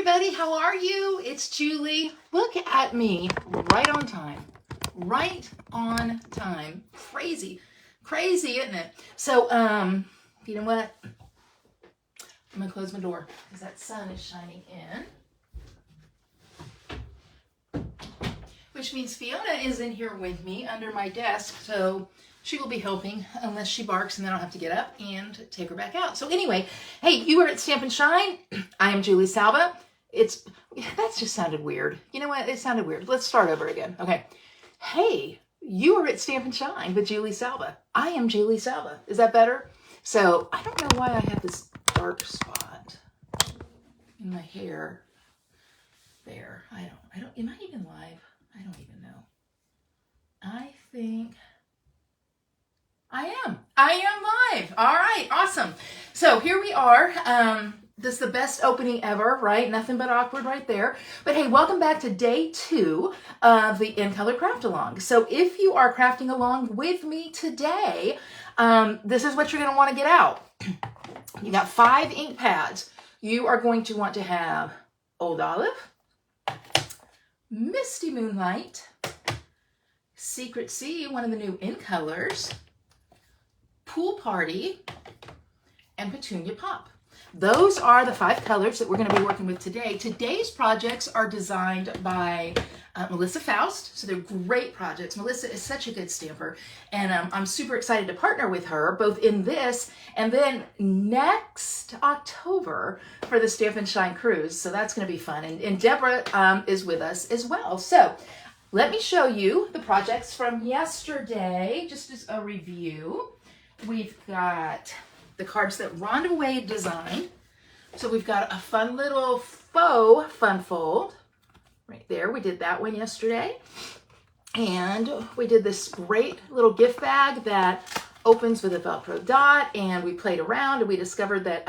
everybody, how are you? It's Julie. Look at me, right on time. Right on time. Crazy, isn't it? So, you know what? I'm gonna close my door because that sun is shining in. Which means Fiona is in here with me under my desk, so she will be helping unless she barks, and then I'll have to get up and take her back out. So anyway, hey, you are at Stampin' Shine. I am Julie Salva. That just sounded weird. You know what? It sounded weird. Let's start over again. Okay. Hey, you are at Stampin' Shine with Julie Salva. I am Julie Salva. Is that better? So I don't know why I have this dark spot in my hair there. I don't, am I even live? I don't even know. I think I am live. All right, awesome. So here we are. This is the best opening ever, right? Nothing but awkward right there. But hey, welcome back to day 2 of the InColor Craft-Along. So if you are crafting along with me today, this is what you're going to want to get out. You got 5 ink pads. You are going to want to have Old Olive, Misty Moonlight, Secret Sea, one of the new InColors, Pool Party, and Petunia Pop. Those are the 5 colors that we're going to be working with today. Today's projects are designed by Melissa Faust, so they're great projects. Melissa is such a good stamper, and I'm super excited to partner with her both in this and then next October for the Stampin' Shine Cruise. So that's going to be fun, and Deborah is with us as well. So let me show you the projects from yesterday, just as a review. We've got the cards that Rhonda Wade designed. So we've got a fun little faux fun fold right there. We did that one yesterday. And we did this great little gift bag that opens with a Velcro dot, and we played around and we discovered that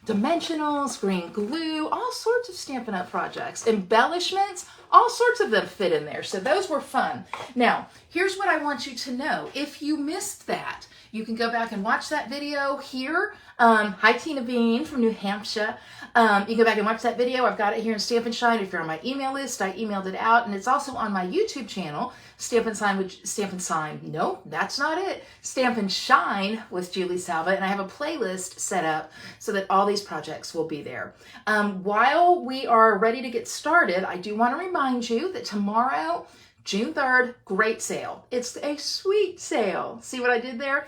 dimensionals, green glue, all sorts of Stampin' Up! Projects, embellishments, all sorts of them fit in there. So those were fun. Now, here's what I want you to know. If you missed that, you can go back and watch that video here. Hi, Tina Bean from New Hampshire. You can go back and watch that video. I've got it here in Stampin' Shine. If you're on my email list, I emailed it out. And it's also on my YouTube channel, Stampin' Shine with Julie Salva. And I have a playlist set up so that all these projects will be there. While we are ready to get started, I do want to remind you that tomorrow, June 3rd, great sale. It's a suite sale. See what I did there?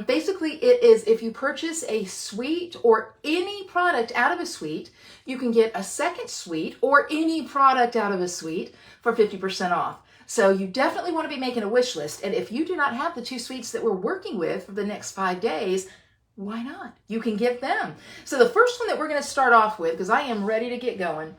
Basically, it is if you purchase a suite or any product out of a suite, you can get a second suite or any product out of a suite for 50% off. So you definitely want to be making a wish list. And if you do not have the 2 suites that we're working with for the next 5 days, why not? You can get them. So the first one that we're going to start off with, because I am ready to get going,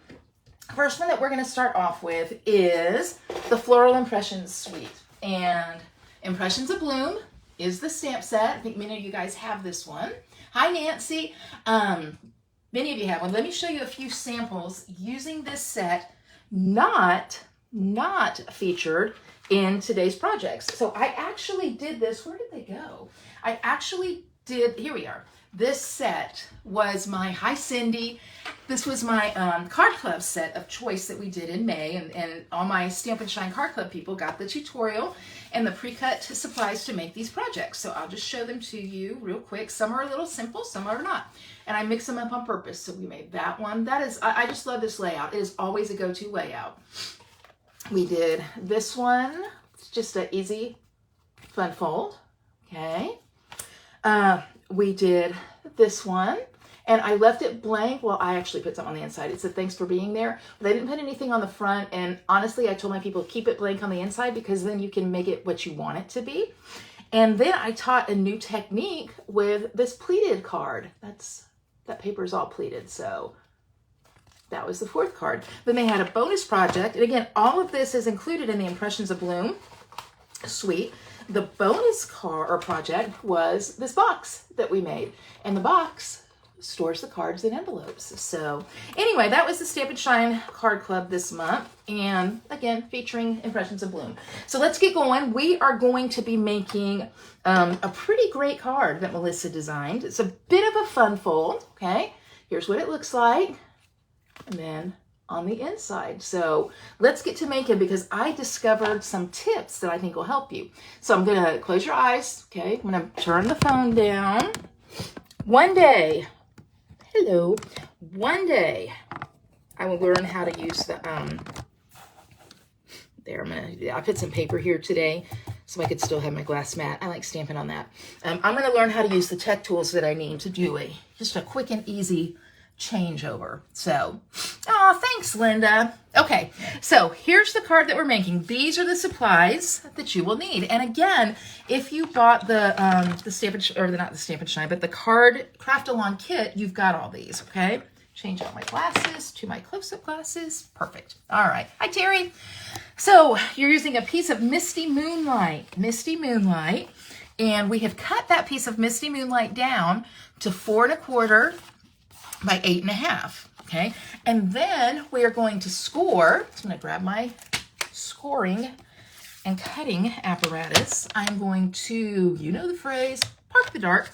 first one that we're going to start off with is the Floral Impressions Suite. And Impressions of Bloom is the stamp set. I think many of you guys have this one. Hi, Nancy. Many of you have one. Let me show you a few samples using this set, not featured in today's projects. So I actually did this. Where did they go? I actually did, here we are. This set was my, hi Cindy, this was my card club set of choice that we did in May, and all my Stampin' Shine card club people got the tutorial and the pre-cut supplies to make these projects. So I'll just show them to you real quick. Some are a little simple, some are not. And I mix them up on purpose. So we made that one. That is, I just love this layout. It is always a go-to layout. We did this one. It's just an easy, fun fold. Okay. We did this one, and I left it blank. Well, I actually put something on the inside. It said, thanks for being there. But I didn't put anything on the front, and honestly, I told my people, keep it blank on the inside because then you can make it what you want it to be. And then I taught a new technique with this pleated card. That paper is all pleated, so that was the 4th card. Then they had a bonus project, and again, all of this is included in the Impressions of Bloom suite. The bonus card or project was this box that we made, and the box stores the cards in envelopes. So anyway, that was the Stampin' Shine Card Club this month, and again, featuring Impressions of Bloom. So let's get going. We are going to be making a pretty great card that Melissa designed. It's a bit of a fun fold, okay? Here's what it looks like. and then on the inside. So let's get to making, because I discovered some tips that I think will help you. So I'm gonna close your eyes, okay? I'm gonna turn the phone down. One day, hello, one day I will learn how to use the, there, I put some paper here today so I could still have my glass mat. I like Stampin' on that. I'm gonna learn how to use the tech tools that I need to do just a quick and easy changeover. So, oh, thanks, Linda. Okay, so here's the card that we're making. These are the supplies that you will need. And again, if you bought the Stampin', or not the Stampin' Shine, but the card Craft-Along kit, you've got all these, okay? Change out my glasses to my close-up glasses. Perfect. All right. Hi, Terry. So you're using a piece of Misty Moonlight, and we have cut that piece of Misty Moonlight down to 4 1/4 by 8 1/2. Okay, and then we are going to score. So I'm going to grab my scoring and cutting apparatus. I'm going to, you know the phrase, park the dark,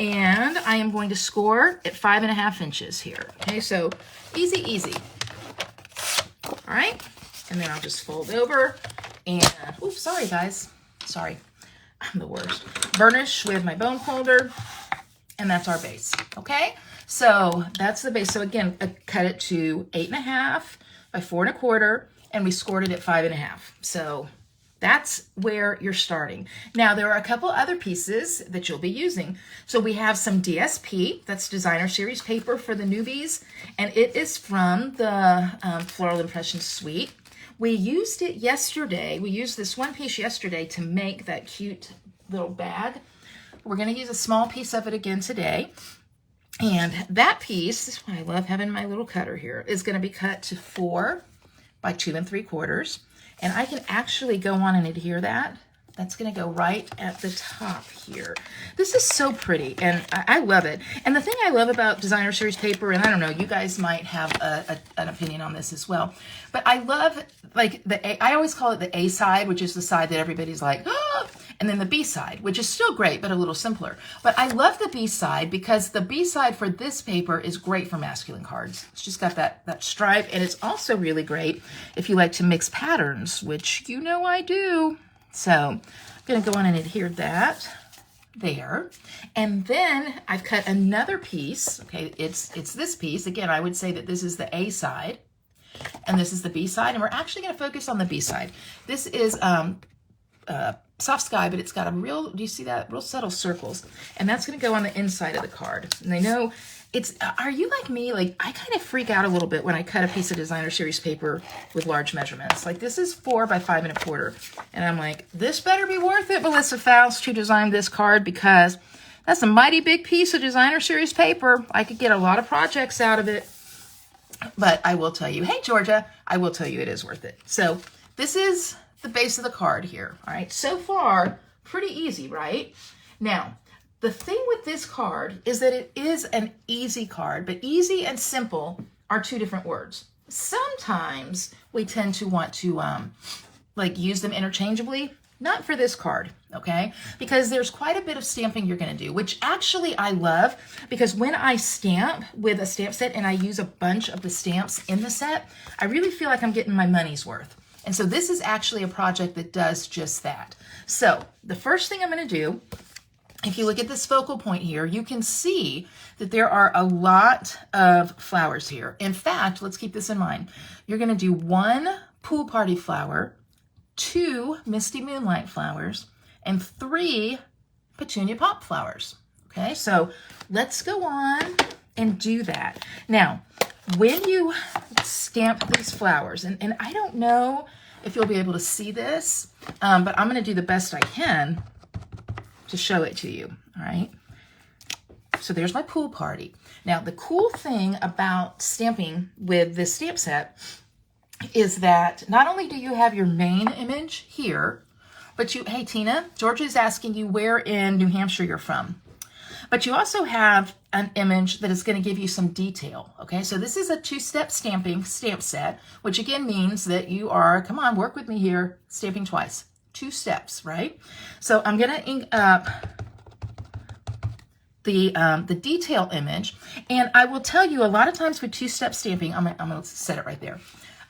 and I am going to score at 5 1/2 inches here. Okay, so easy, easy. All right, and then I'll just fold over and, oops, sorry guys, sorry, I'm the worst. Burnish with my bone folder, and that's our base. Okay, so that's the base. So again, I cut it to 8 1/2 by 4 1/4, and we scored it at 5 1/2. So that's where you're starting. Now, there are a couple other pieces that you'll be using. So we have some DSP, that's Designer Series paper for the newbies, and it is from the Floral Impressions Suite. We used it yesterday. We used this one piece yesterday to make that cute little bag. We're gonna use a small piece of it again today. And that piece, this is why I love having my little cutter here, is gonna be cut to 4 by 2 3/4. And I can actually go on and adhere that. That's gonna go right at the top here. This is so pretty, and I love it. And the thing I love about Designer Series paper, and I don't know, you guys might have an opinion on this as well, but I love, like, I always call it the A side, which is the side that everybody's like, oh, and then the B side, which is still great, but a little simpler. But I love the B side because the B side for this paper is great for masculine cards. It's just got that stripe, and it's also really great if you like to mix patterns, which you know I do. So I'm gonna go on and adhere that there. And then I've cut another piece. Okay, it's this piece. Again, I would say that this is the A side, and this is the B side, and we're actually gonna focus on the B side. This is soft sky, but it's got a real, do you see that? Real subtle circles. And that's gonna go on the inside of the card. And I know it's, are you like me? Like, I kind of freak out a little bit when I cut a piece of Designer Series paper with large measurements. Like, this is 4 by 5 1/4. And I'm like, this better be worth it, Melissa Faust, to design this card, because that's a mighty big piece of Designer Series paper. I could get a lot of projects out of it. But I will tell you, hey, Georgia, I will tell you it is worth it. So this is the base of the card here. All right, so far, pretty easy, right? Now, the thing with this card is that it is an easy card, but easy and simple are two different words. Sometimes we tend to want to like use them interchangeably. Not for this card, okay? Because there's quite a bit of stamping you're gonna do, which actually I love, because when I stamp with a stamp set and I use a bunch of the stamps in the set, I really feel like I'm getting my money's worth. And so this is actually a project that does just that. So the first thing I'm gonna do, if you look at this focal point here, you can see that there are a lot of flowers here. In fact, let's keep this in mind. You're gonna do 1 pool party flower, 2 Misty Moonlight flowers, and 3 Petunia Pop flowers. Okay, so let's go on and do that. Now, when you stamp these flowers, and I don't know if you'll be able to see this, but I'm gonna do the best I can to show it to you, all right? So there's my pool party. Now, the cool thing about stamping with this stamp set is that not only do you have your main image here, but you, hey Tina, Georgia is asking you where in New Hampshire you're from. But you also have an image that is going to give you some detail, okay? So this is a 2-step stamping stamp set, which again means that you are, come on, work with me here, stamping twice. 2 steps, right? So I'm going to ink up the detail image. And I will tell you, a lot of times with two-step stamping, I'm gonna set it right there.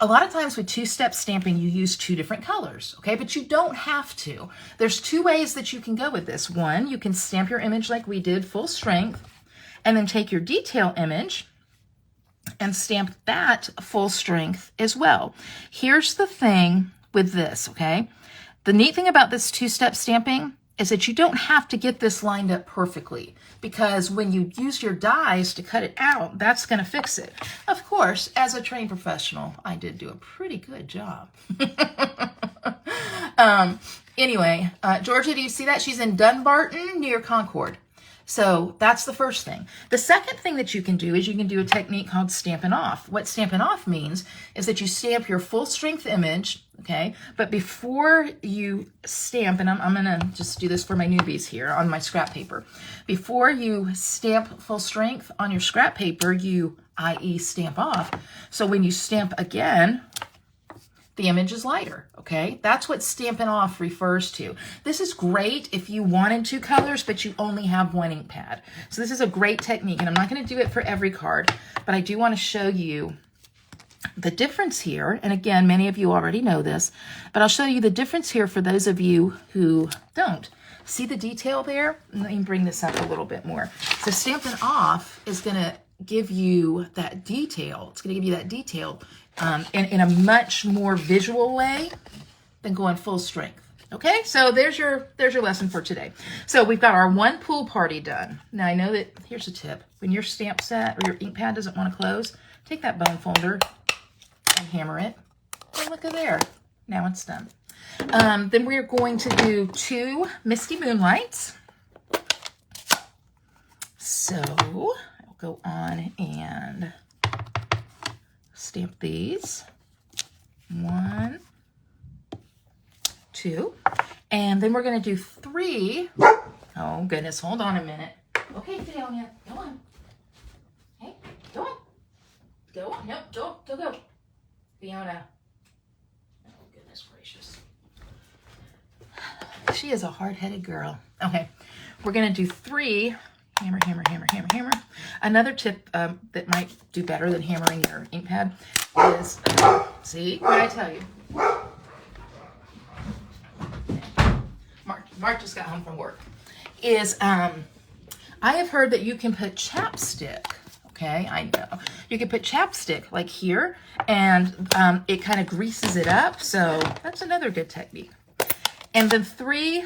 A lot of times with two-step stamping, you use two different colors, okay? But you don't have to. There's two ways that you can go with this. One, you can stamp your image like we did, full strength, and then take your detail image and stamp that full strength as well. Here's the thing with this, okay? The neat thing about this two-step stamping is that you don't have to get this lined up perfectly, because when you use your dies to cut it out, that's going to fix it. Of course, as a trained professional, I did do a pretty good job. Anyway, Georgia, do you see that? She's in Dunbarton near Concord. So that's the first thing. The second thing that you can do is you can do a technique called Stampin' Off. What Stampin' Off means is that you stamp your full strength image, okay? But before you stamp, and I'm gonna just do this for my newbies here on my scrap paper. Before you stamp full strength on your scrap paper, you, i.e. stamp off. So when you stamp again, the image is lighter, okay? That's what Stampin' Off refers to. This is great if you wanted two colors, but you only have one ink pad. So this is a great technique, and I'm not gonna do it for every card, but I do wanna show you the difference here. And again, many of you already know this, but I'll show you the difference here for those of you who don't. See the detail there? Let me bring this up a little bit more. So Stampin' Off is gonna give you that detail. It's gonna give you that detail in a much more visual way than going full strength. Okay, so there's your lesson for today. So we've got our one pool party done. Now I know that, here's a tip. When your stamp set or your ink pad doesn't want to close, take that bone folder and hammer it. And look at there. Now it's done. Then we're going to do 2 Misty Moonlights. So I'll go on and stamp these. 1, 2, and then we're going to do 3. Oh goodness, hold on a minute. Okay, Fiona, go on. Hey, go on. Go on. Nope, go. Fiona. Oh goodness gracious. She is a hard-headed girl. Okay, we're going to do 3. Hammer, hammer, hammer, hammer, hammer. Another tip that might do better than hammering your ink pad is, see, what did I tell you? Mark just got home from work. Is, I have heard that you can put chapstick, okay, I know. You can put chapstick like here, and it kind of greases it up, so that's another good technique. And then 3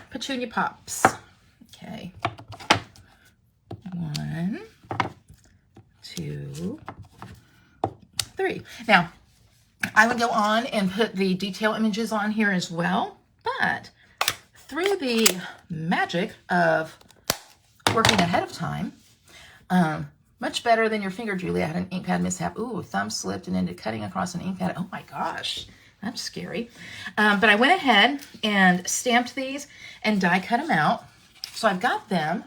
petunia pops, okay. 1, 2, 3. Now, I would go on and put the detail images on here as well, but through the magic of working ahead of time, much better than your finger, Julie. I had an ink pad mishap. Ooh, thumb slipped and ended cutting across an ink pad. Oh my gosh, that's scary. But I went ahead and stamped these and die cut them out. So I've got them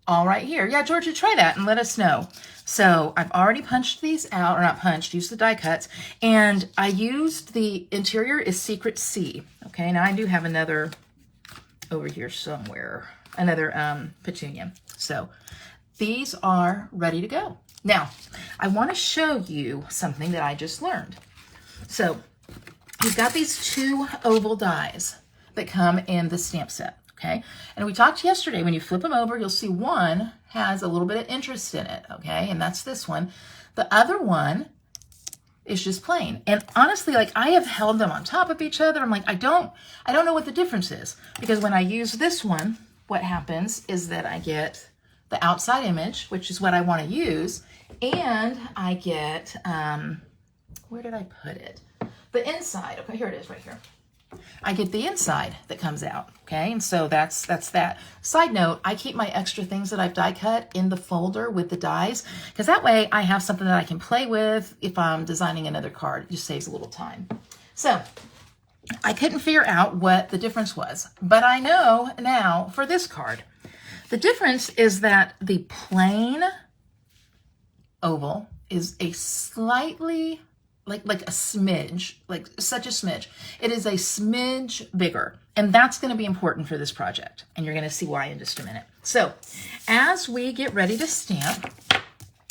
all right here. Yeah, Georgia, try that and let us know. So I've already punched these out, or not punched, used the die cuts, and I used the interior is Secret C. Okay, now I do have another over here somewhere, another petunia. So these are ready to go. Now, I want to show you something that I just learned. So you've got these 2 oval dies that come in the stamp set. Okay, and we talked yesterday, when you flip them over, you'll see one has a little bit of interest in it, okay, and that's this one. The other one is just plain. And honestly, like, I have held them on top of each other. I'm like, I don't know what the difference is, because when I use this one, what happens is that I get the outside image, which is what I want to use, and I get, where did I put it? The inside. Okay, here it is right here. I get the inside that comes out, okay? And so that's that. Side note, I keep my extra things that I've die cut in the folder with the dies, because that way I have something that I can play with if I'm designing another card. It just saves a little time. So I couldn't figure out what the difference was, but I know now for this card. The difference is that the plain oval is a slightly like a smidge, like such a smidge. It is a smidge bigger, and that's going to be important for this project, and you're going to see why in just a minute. So as we get ready to stamp,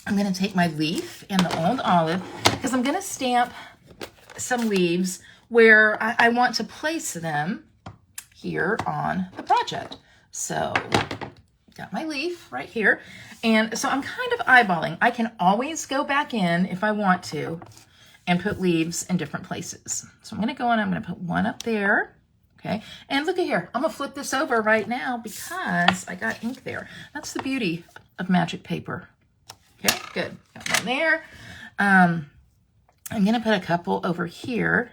I'm going to take my leaf and the old olive because I'm going to stamp some leaves where I want to place them here on the project. So got my leaf right here. And so I'm kind of eyeballing. I can always go back in if I want to and put leaves in different places. So I'm going to go in, I'm going to put one up there. Okay. And look at here. I'm going to flip this over right now because I got ink there. That's the beauty of magic paper. Okay, good. Got one there. I'm going to put a couple over here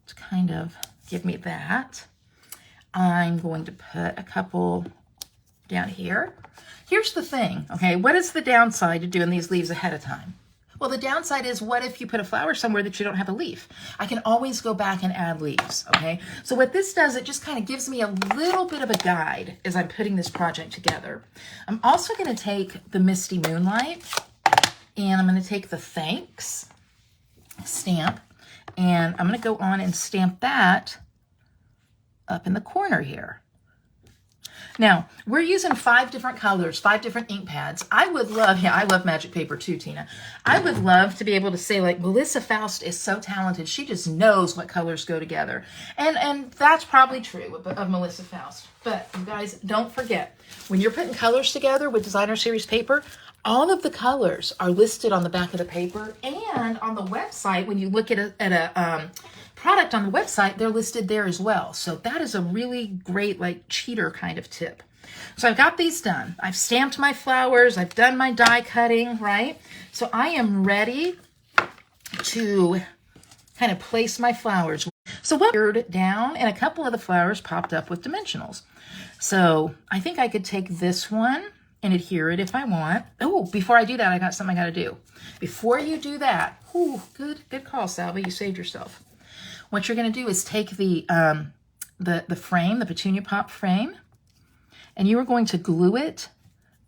to kind of give me that. I'm going to put a couple down here. Here's the thing, okay? What is the downside to doing these leaves ahead of time? Well, the downside is what if you put a flower somewhere that you don't have a leaf? I can always go back and add leaves, okay? So what this does, it just kind of gives me a little bit of a guide as I'm putting this project together. I'm also going to take the Misty Moonlight and I'm going to take the Thanks stamp and I'm going to go on and stamp that up in the corner here. Now, we're using 5 different colors, 5 different ink pads. I would love, yeah, I love magic paper too, Tina. I would love to be able to say, like, Melissa Faust is so talented. She just knows what colors go together. And that's probably true of Melissa Faust. But you guys, don't forget, when you're putting colors together with Designer Series paper, all of the colors are listed on the back of the paper and on the website. When you look at a product on the website, they're listed there as well. So that is a really great, like, cheater kind of tip. So I've got these done. I've stamped my flowers. I've done my die cutting, right? So I am ready to kind of place my flowers. So what down, and a couple of the flowers popped up with dimensionals. So I think I could take this one and adhere it if I want. Oh, before I do that, I got something I got to do. Before you do that, ooh, good call, Salva. You saved yourself. What you're going to do is take the frame, the petunia pop frame, and you are going to glue it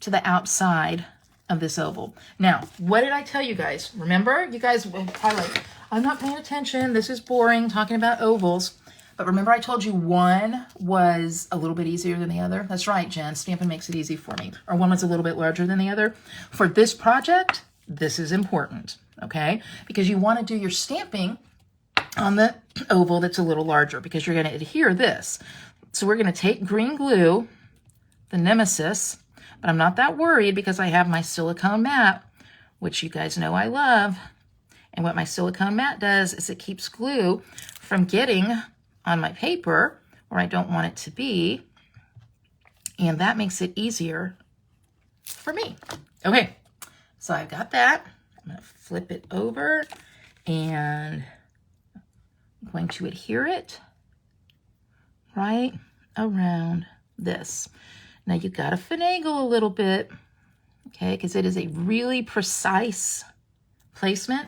to the outside of this oval. Now, what did I tell you guys? Remember, you guys were probably like, I'm not paying attention. This is boring talking about ovals. But remember I told you one was a little bit easier than the other? That's right, Jen. Stampin' makes it easy for me. Or one was a little bit larger than the other. For this project, this is important, okay? Because you want to do your stamping on the oval that's a little larger because you're going to adhere this. So we're going to take green glue, the Nemesis, but I'm not that worried because I have my silicone mat, which you guys know I love. And what my silicone mat does is it keeps glue from getting on my paper where I don't want it to be. And that makes it easier for me. Okay, so I've got that. I'm going to flip it over and I'm going to adhere it right around this. Now you got to finagle a little bit, okay, because it is a really precise placement,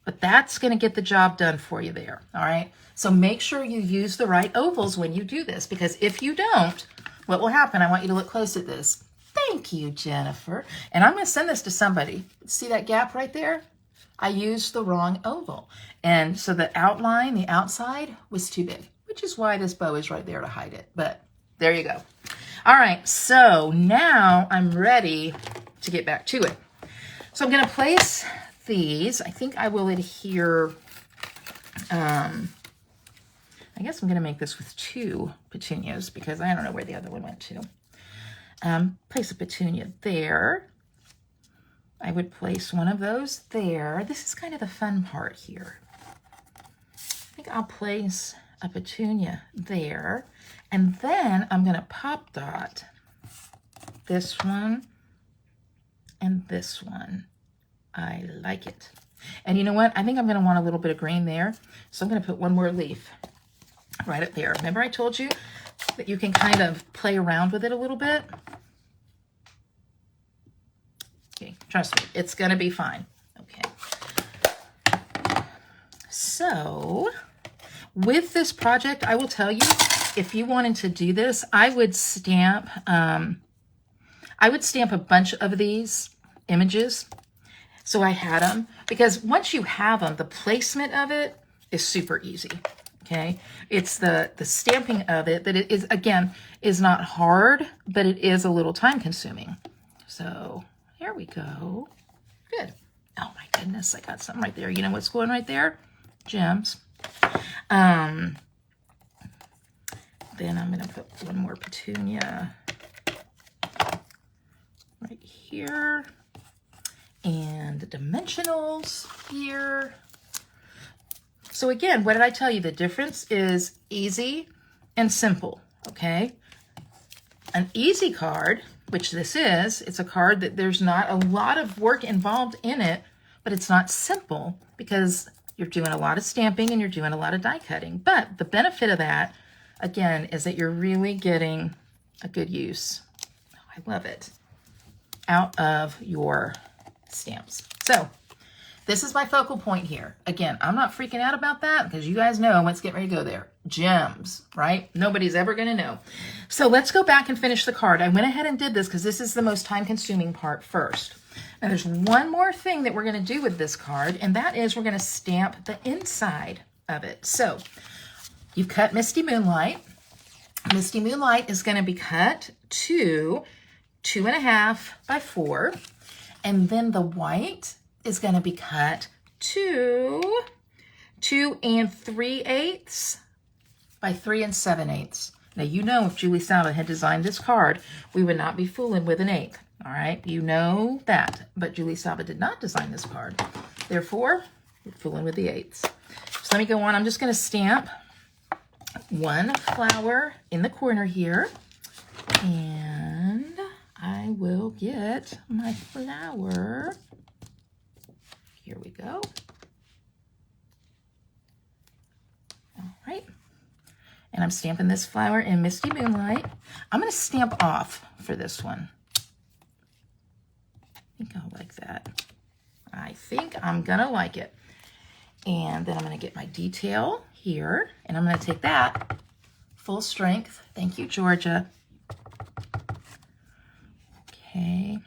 but that's going to get the job done for you there, all right? So make sure you use the right ovals when you do this, because if you don't, what will happen? I want you to look close at this. Thank you, Jennifer. And I'm going to send this to somebody. See that gap right there? I used the wrong oval. And so the outline, the outside, was too big, which is why this bow is right there to hide it. But there you go. All right, so now I'm ready to get back to it. So I'm going to place these. I think I will adhere, I guess I'm going to make this with 2 petunias because I don't know where the other one went to. Place a petunia there. I would place one of those there. This is kind of the fun part here. I think I'll place a petunia there. And then I'm going to pop dot this one and this one. I like it. And you know what? I think I'm going to want a little bit of green there. So I'm going to put one more leaf right up there. Remember I told you that you can kind of play around with it a little bit? Okay, trust me, it's going to be fine. Okay. So with this project, I will tell you, if you wanted to do this, I would stamp a bunch of these images. So I had them, because once you have them, the placement of it is super easy. okay? It's the stamping of it that it is, again, is not hard, but it is a little time consuming. So here we go. Good. Oh my goodness, I got something right there. You know what's going right there? Gems. Then I'm going to put one more petunia right here. And the dimensionals here. So again, what did I tell you? The difference is easy and simple, okay? An easy card, which this is, it's a card that there's not a lot of work involved in it, but it's not simple because you're doing a lot of stamping and you're doing a lot of die cutting. But the benefit of that, again, is that you're really getting a good use. Oh, I love it. Out of your stamps. So this is my focal point here. Again, I'm not freaking out about that because you guys know let's get ready to go there. Gems, right? Nobody's ever going to know. So let's go back and finish the card. I went ahead and did this because this is the most time-consuming part first. Now there's one more thing that we're going to do with this card, and that is we're going to stamp the inside of it. So you've cut Misty Moonlight. Misty Moonlight is going to be cut to 2.5 by 4. And then the white is going to be cut to 2 3/8 by 3 7/8. Now, you know, if Julie Salva had designed this card, we would not be fooling with an 1/8. All right, you know that. But Julie Salva did not design this card. Therefore, we're fooling with the 8s. So let me go on. I'm just going to stamp one flower in the corner here. And I will get my flower. Here we go. All right. And I'm stamping this flower in Misty Moonlight. I'm going to stamp off for this one. I think I'll like that. I think I'm going to like it. And then I'm going to get my detail here. And I'm going to take that full strength. Thank you, Georgia. Okay.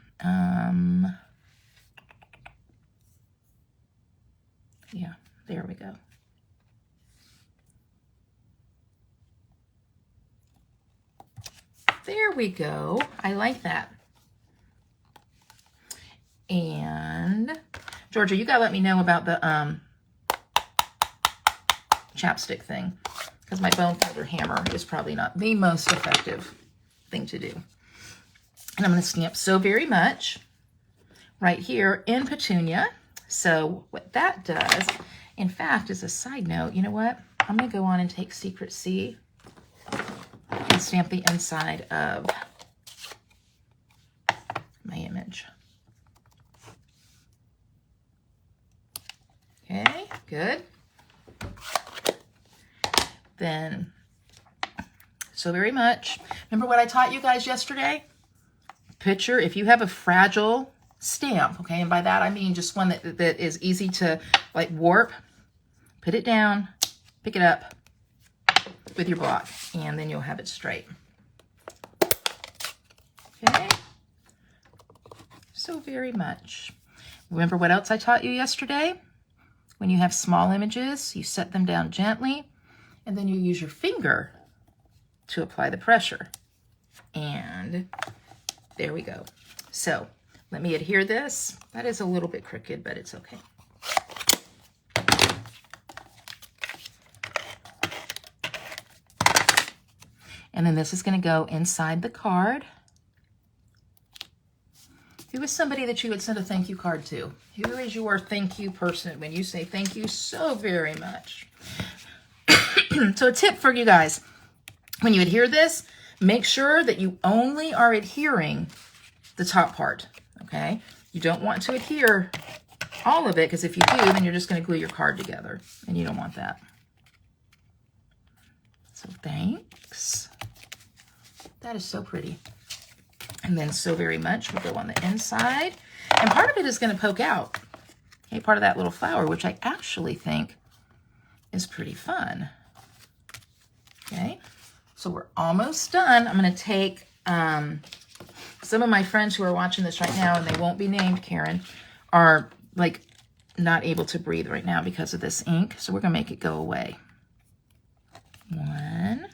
Yeah, there we go. There we go. I like that. And Georgia, you gotta let me know about the chapstick thing, because my bone folder hammer is probably not the most effective thing to do. And I'm going to stamp So Very Much right here in Petunia. So what that does, in fact, as a side note, you know what? I'm going to go on and take Secret C and stamp the inside of my image. Okay, good. Then, So Very Much. Remember what I taught you guys yesterday? Picture, if you have a fragile stamp, okay, and by that I mean just one that is easy to like warp, put it down, pick it up with your block, and then you'll have it straight. Okay, So Very Much. Remember what else I taught you yesterday? When you have small images, you set them down gently, and then you use your finger to apply the pressure. And there we go. So let me adhere this. That is a little bit crooked, but it's okay. And then this is going to go inside the card. Who is somebody that you would send a thank you card to? Who is your thank you person when you say thank you so very much? So a tip for you guys, when you adhere this, make sure that you only are adhering the top part, okay? You don't want to adhere all of it, because if you do, then you're just going to glue your card together, and you don't want that. So thanks. That is so pretty. And then So Very Much will go on the inside. And part of it is going to poke out. Okay, part of that little flower, which I actually think is pretty fun. Okay, so we're almost done. I'm going to take some of my friends who are watching this right now, and they won't be named, Karen, are like not able to breathe right now because of this ink. So we're going to make it go away. 1,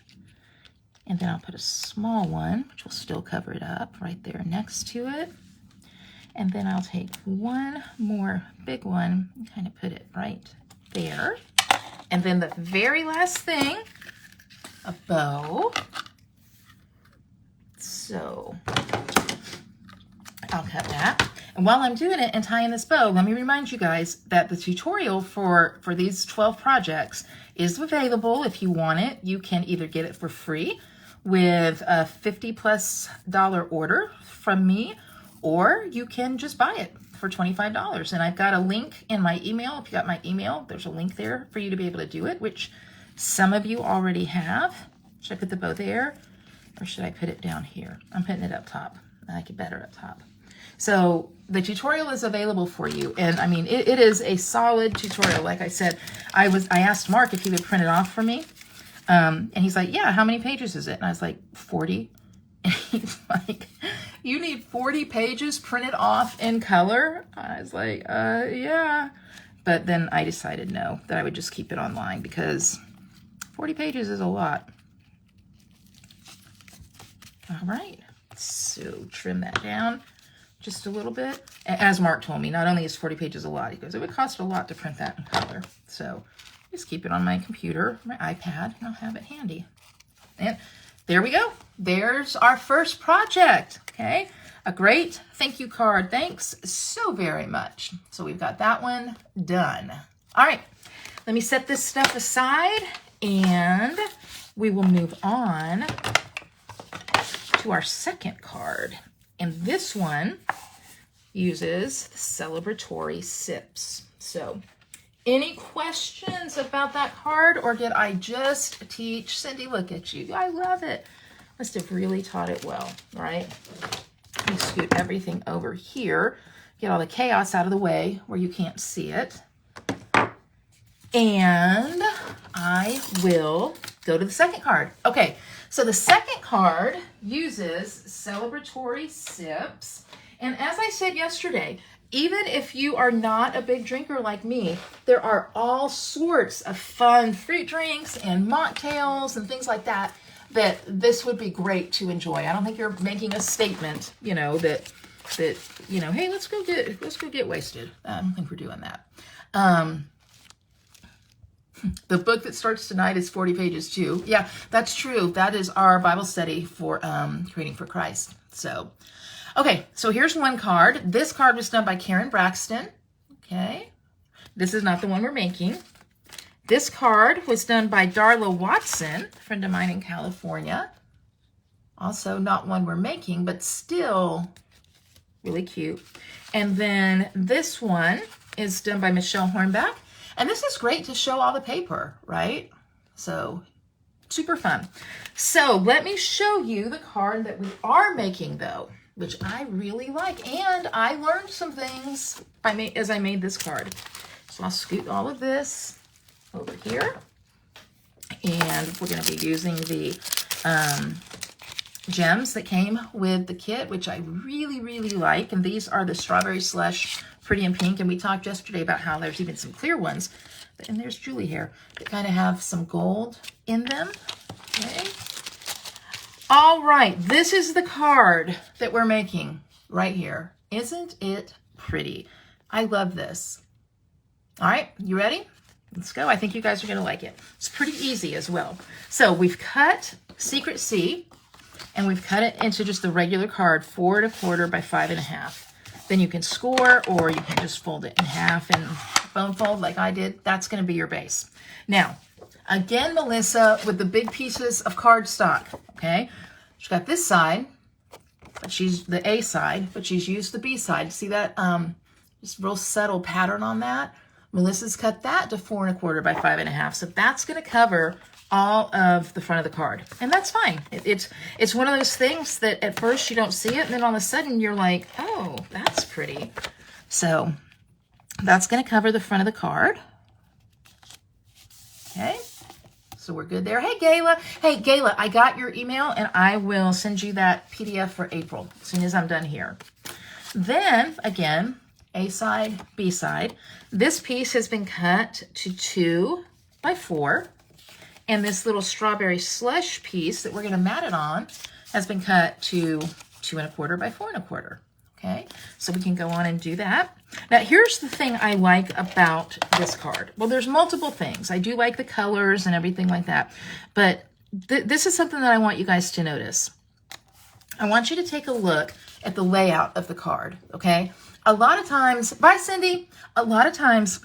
and then I'll put a small one, which will still cover it up right there next to it. And then I'll take one more big one and kind of put it right there. And then the very last thing, a bow. So I'll cut that. And while I'm doing it and tying this bow, let me remind you guys that the tutorial for these 12 projects is available. If you want it, you can either get it for free with a $50+ order from me, or you can just buy it for $25. And I've got a link in my email. If you got my email, there's a link there for you to be able to do it, which some of you already have. Should I put the bow there, or should I put it down here? I'm putting it up top. I like it better up top. So the tutorial is available for you. And I mean, it is a solid tutorial. Like I said, I asked Mark if he would print it off for me. And he's like, yeah, how many pages is it? And I was like, 40. And he's like, you need 40 pages printed off in color? I was like, yeah. But then I decided no, that I would just keep it online because 40 pages is a lot. All right, so trim that down just a little bit. As Mark told me, not only is 40 pages a lot, he goes, it would cost a lot to print that in color. So just keep it on my computer, my iPad, and I'll have it handy. And there we go. There's our first project, okay? A great thank you card. Thanks so very much. So we've got that one done. All right, let me set this stuff aside and we will move on to our second card. And this one uses the Celebratory Sips. So any questions about that card, or did I just teach? Cindy, look at you. I love it. Must have really taught it well, right? Let me scoot everything over here, get all the chaos out of the way where you can't see it. And I will go to the second card. Okay, so the second card uses Celebratory Sips. And as I said yesterday, even if you are not a big drinker like me, there are all sorts of fun fruit drinks and mocktails and things like that that this would be great to enjoy. I don't think you're making a statement, you know, that you know, hey, let's go get wasted. I don't think we're doing that. The book that starts tonight is 40 pages too. Yeah, that's true. That is our Bible study for Creating for Christ. So, okay, so here's one card. This card was done by Karen Braxton. Okay, this is not the one we're making. This card was done by Darla Watson, a friend of mine in California. Also not one we're making, but still really cute. And then this one is done by Michelle Hornback. And this is great to show all the paper, right? So super fun. So let me show you the card that we are making though, which I really like. And I learned some things as I made this card. So I'll scoot all of this over here. And we're going to be using the gems that came with the kit, which I really, really like. And these are the Strawberry Slush Pretty in Pink. And we talked yesterday about how there's even some clear ones. And there's Julie here that kind of have some gold in them. Okay. All right. This is the card that we're making right here. Isn't it pretty? I love this. All right. You ready? Let's go. I think you guys are going to like it. It's pretty easy as well. So we've cut Secret C, and we've cut it into just the regular card, 4 1/4 by 5 1/2. Then you can score, or you can just fold it in half and bone fold like I did. That's going to be your base. Now, again, Melissa, with the big pieces of cardstock, okay? She's got this side, but she's the A side, but she's used the B side. See that just real subtle pattern on that? Melissa's cut that to 4 1/4 by 5 1/2. So that's going to cover all of the front of the card. And that's fine. It's one of those things that at first you don't see it, and then all of a sudden you're like, oh, that's pretty. So that's going to cover the front of the card. Okay. So we're good there. Hey, Gayla. Hey, Gayla, I got your email, and I will send you that PDF for April as soon as I'm done here. Then, again, A side, B side. This piece has been cut to 2 by 4. And this little strawberry slush piece that we're going to mat it on has been cut to 2 1/4 by 4 1/4. Okay, so we can go on and do that. Now, here's the thing I like about this card. Well, there's multiple things. I do like the colors and everything like that, but this is something that I want you guys to notice. I want you to take a look at the layout of the card, okay? A lot of times, bye Cindy, a lot of times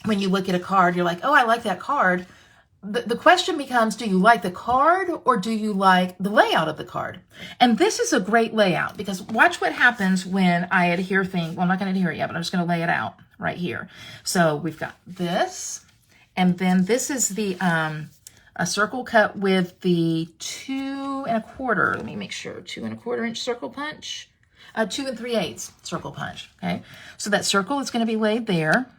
when you look at a card, you're like, oh, I like that card. The question becomes, do you like the card or do you like the layout of the card? And this is a great layout because watch what happens when I adhere things. Well, I'm not going to adhere it yet, but I'm just going to lay it out right here. So we've got this, and then this is the a circle cut with the 2 1/4. Let me make sure, 2 1/4 inch circle punch, 2 3/8 circle punch. Okay, so that circle is going to be laid there.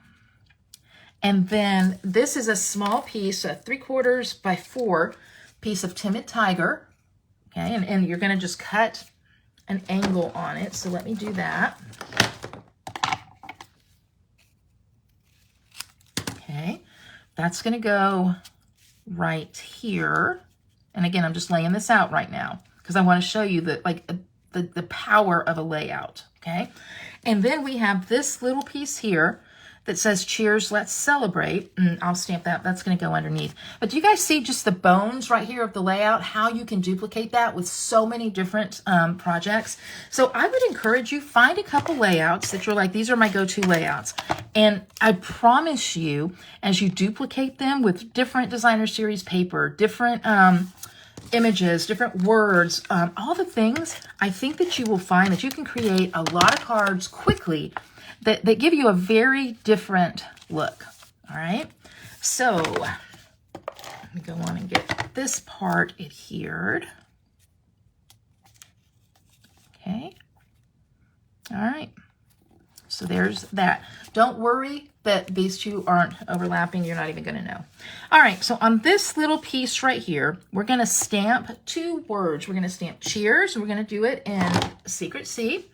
And then this is a small piece, a 3/4 by 4 piece of Timid Tiger. Okay, and you're going to just cut an angle on it. So let me do that. Okay, that's going to go right here. And again, I'm just laying this out right now because I want to show you that, like, the power of a layout. Okay, and then we have this little piece here that says, cheers, let's celebrate. And I'll stamp that. That's going to go underneath. But do you guys see just the bones right here of the layout, how you can duplicate that with so many different projects? So I would encourage you, find a couple layouts that you're like, these are my go-to layouts. And I promise you, as you duplicate them with different designer series paper, different images, different words, all the things, I think that you will find that you can create a lot of cards quickly that give you a very different look. All right, so let me go on and get this part adhered. Okay, all right, so there's that. Don't worry that these two aren't overlapping. You're not even going to know. All right, so on this little piece right here, we're going to stamp 2 words. We're going to stamp cheers. We're going to do it in Secret C.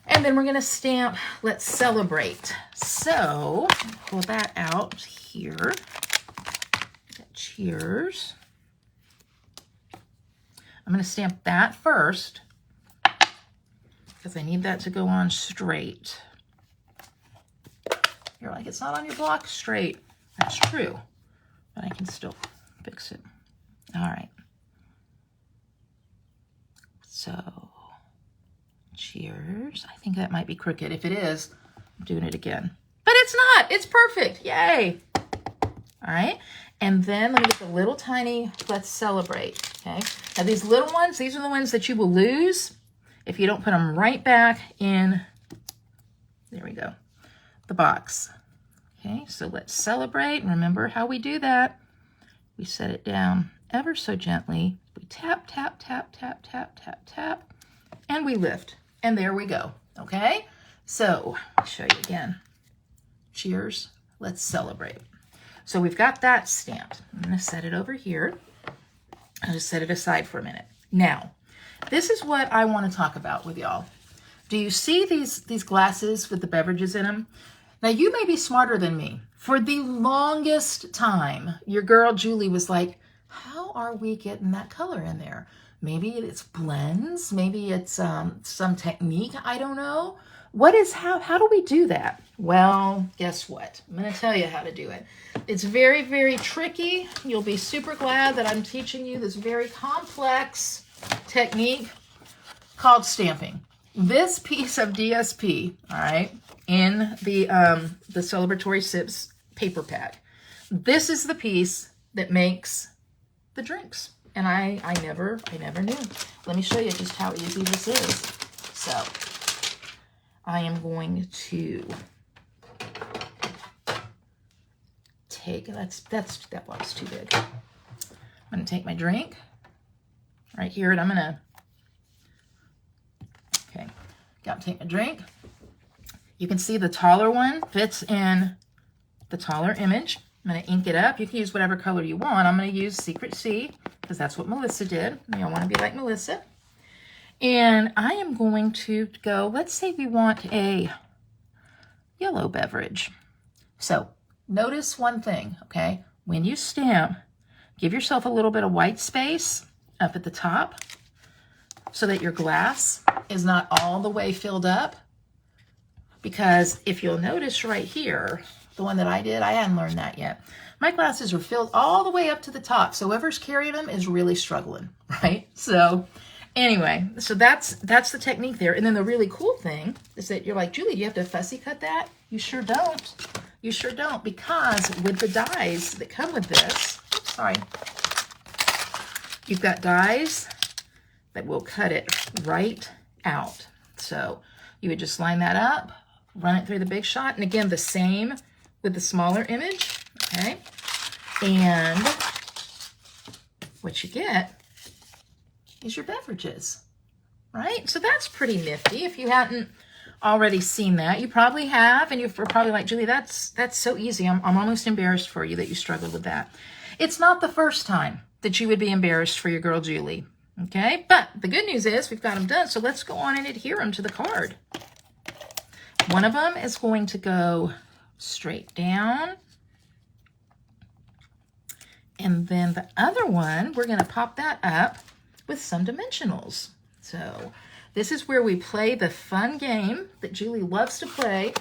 And then we're going to stamp let's celebrate. So pull that out here. Cheers. I'm going to stamp that first because I need that to go on straight. You're like, it's not on your block straight. That's true, but I can still fix it. All right. So cheers. I think that might be crooked. If it is, I'm doing it again. But it's not. It's perfect. Yay. All right. And then let me get the little tiny let's celebrate. Okay. Now these little ones, these are the ones that you will lose if you don't put them right back in, there we go, the box. Okay. So let's celebrate. Remember how we do that. We set it down ever so gently. We tap, tap, tap, tap, tap, tap, tap, and we lift. And there we go, okay? So, I'll show you again. Cheers, let's celebrate. So we've got that stamped. I'm gonna set it over here. I'll just set it aside for a minute. Now, this is what I wanna talk about with y'all. Do you see these glasses with the beverages in them? Now, you may be smarter than me. For the longest time, your girl Julie was like, how are we getting that color in there? Maybe it's blends, maybe it's some technique, I don't know. How do we do that? Well, guess what? I'm gonna tell you how to do it. It's very, very tricky. You'll be super glad that I'm teaching you this very complex technique called stamping. This piece of DSP, all right, in the Celebratory Sips paper pack, this is the piece that makes the drinks. And I never knew. Let me show you just how easy this is. So I am going to take, that box too big. I'm gonna take my drink right here, and I'm gonna, okay, got to take my drink. You can see the taller one fits in the taller image. I'm going to ink it up. You can use whatever color you want. I'm going to use Secret C because that's what Melissa did. You don't want to be like Melissa. And I am going to go, let's say we want a yellow beverage. So notice one thing, okay? When you stamp, Give yourself a little bit of white space up at the top so that your glass is not all the way filled up. Because if you'll notice right here, the one that I did, I hadn't learned that yet. My glasses are filled all the way up to the top. So whoever's carrying them is really struggling, right? So anyway, so that's the technique there. And then the really cool thing is that you're like, Julie, do you have to fussy cut that? You sure don't. You sure don't, because with the dies that come with this, sorry, you've got dies that will cut it right out. So you would just line that up, run it through the Big Shot, and again, the same with the smaller image, okay? And what you get is your beverages, right? So that's pretty nifty. If you hadn't already seen that, you probably have, and you're probably like, Julie, that's so easy. I'm almost embarrassed for you that you struggled with that. It's not the first time that you would be embarrassed for your girl Julie, okay? But the good news is we've got them done, so let's go on and adhere them to the card. One of them is going to go straight down, and then the other one, we're going to pop that up with some dimensionals. So this is where we play the fun game that Julie loves to play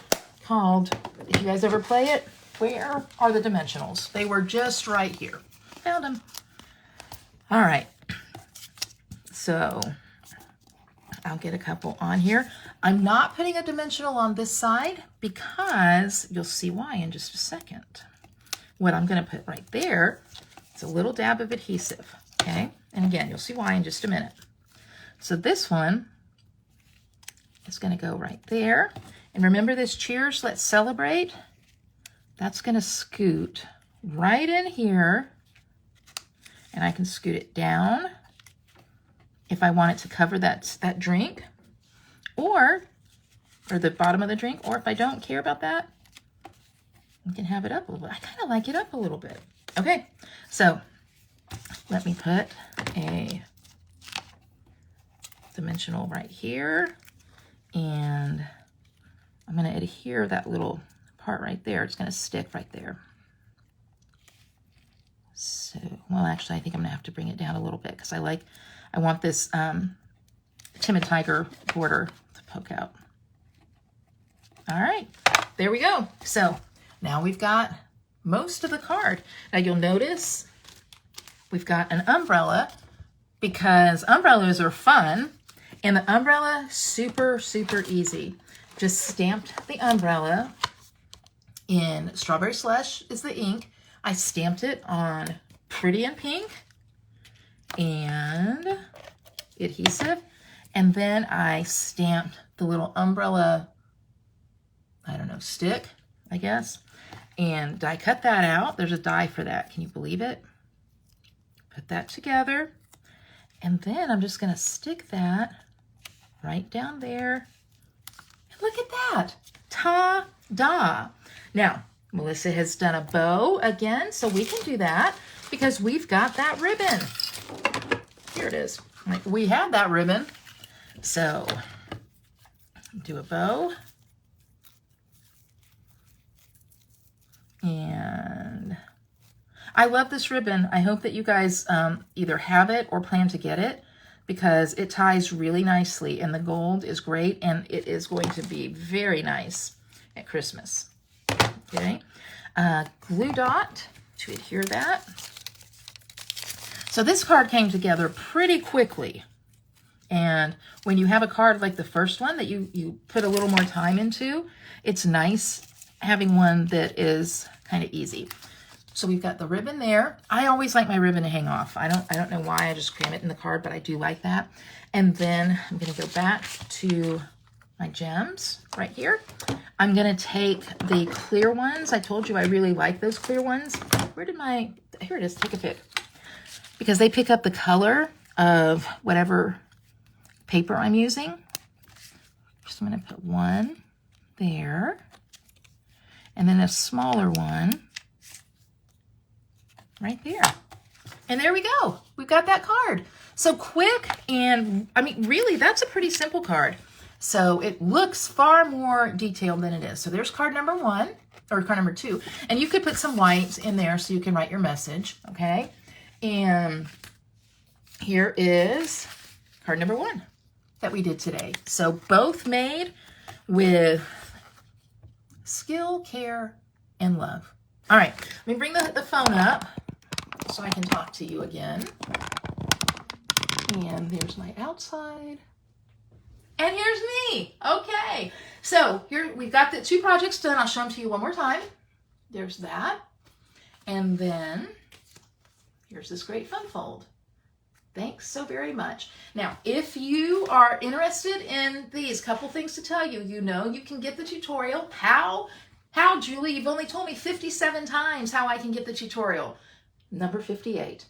called, did you guys ever play it? Where are the dimensionals? They were just right here. Found them. All right. So I'll get a couple on here. I'm not putting a dimensional on this side because you'll see why in just a second. What I'm going to put right there is a little dab of adhesive, okay? And again, you'll see why in just a minute. So this one is going to go right there. And remember this cheers, let's celebrate. That's going to scoot right in here. And I can scoot it down if I want it to cover that drink, or the bottom of the drink, or if I don't care about that, you can have it up a little bit. I kind of like it up a little bit. Okay, so let me put a dimensional right here, and I'm going to adhere that little part right there. It's going to stick right there. So, well, actually, I think I'm going to have to bring it down a little bit because I want this timid tiger border to poke out. All right, there we go. So now we've got most of the card. Now you'll notice we've got an umbrella because umbrellas are fun, and the umbrella, super, super easy. Just stamped the umbrella in Strawberry Slush is the ink. I stamped it on Pretty in Pink and adhesive, and then I stamped the little umbrella, I don't know, stick, I guess, and die cut that out. There's a die for that. Can you believe it? Put that together, and then I'm just going to stick that right down there. And look at that. Ta-da. Now, Melissa has done a bow again, so we can do that because we've got that ribbon. Here it is. We have that ribbon. So, do a bow. And I love this ribbon. I hope that you guys either have it or plan to get it because it ties really nicely, and the gold is great, and it is going to be very nice at Christmas. Okay, glue dot to adhere that. So this card came together pretty quickly. And when you have a card like the first one that you put a little more time into, it's nice having one that is kind of easy. So we've got the ribbon there. I always like my ribbon to hang off. I don't know why, I just cram it in the card, but I do like that. And then I'm gonna go back to my gems right here. I'm gonna take the clear ones. I told you I really like those clear ones. Where did my, here it is, take a pic. Because they pick up the color of whatever paper I'm using. Just I'm gonna put one there. And then a smaller one right there. And there we go. We've got that card. So quick, and I mean, really, that's a pretty simple card. So it looks far more detailed than it is. So there's card number one, or card number two. And you could put some whites in there so you can write your message, okay? And here is card number 1 that we did today. So both made with skill, care, and love. All right, let me bring the phone up so I can talk to you again. And there's my outside. And here's me. Okay, so here we've got the 2 projects done. I'll show them to you one more time. There's that. And then here's this great fun fold. Thanks so very much. Now, if you are interested in these, couple things to tell you. You know you can get the tutorial. How, Julie? You've only told me 57 times how I can get the tutorial. Number 58.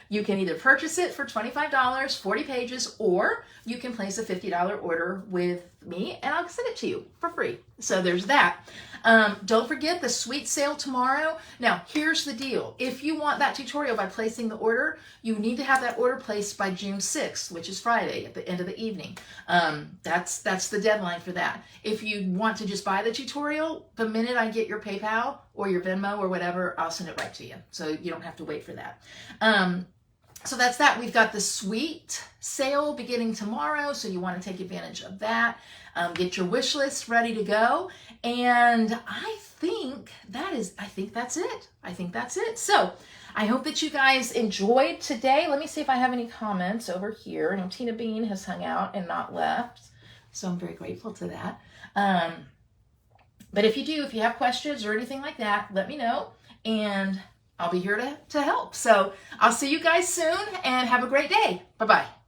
You can either purchase it for $25, 40 pages, or you can place a $50 order with me and I'll send it to you for free. So there's that. Don't forget the sweet sale tomorrow. Now, here's the deal. If you want that tutorial by placing the order, you need to have that order placed by June 6th, which is Friday at the end of the evening. That's the deadline for that. If you want to just buy the tutorial, the minute I get your PayPal or your Venmo or whatever, I'll send it right to you. So you don't have to wait for that. So that's that. We've got the sweet sale beginning tomorrow, so you want to take advantage of that. Get your wish list ready to go. And I think that's it. I think that's it. So I hope that you guys enjoyed today. Let me see if I have any comments over here. I know Tina Bean has hung out and not left, so I'm very grateful to that. But if you have questions or anything like that, let me know, and I'll be here to help. So I'll see you guys soon, and have a great day. Bye-bye.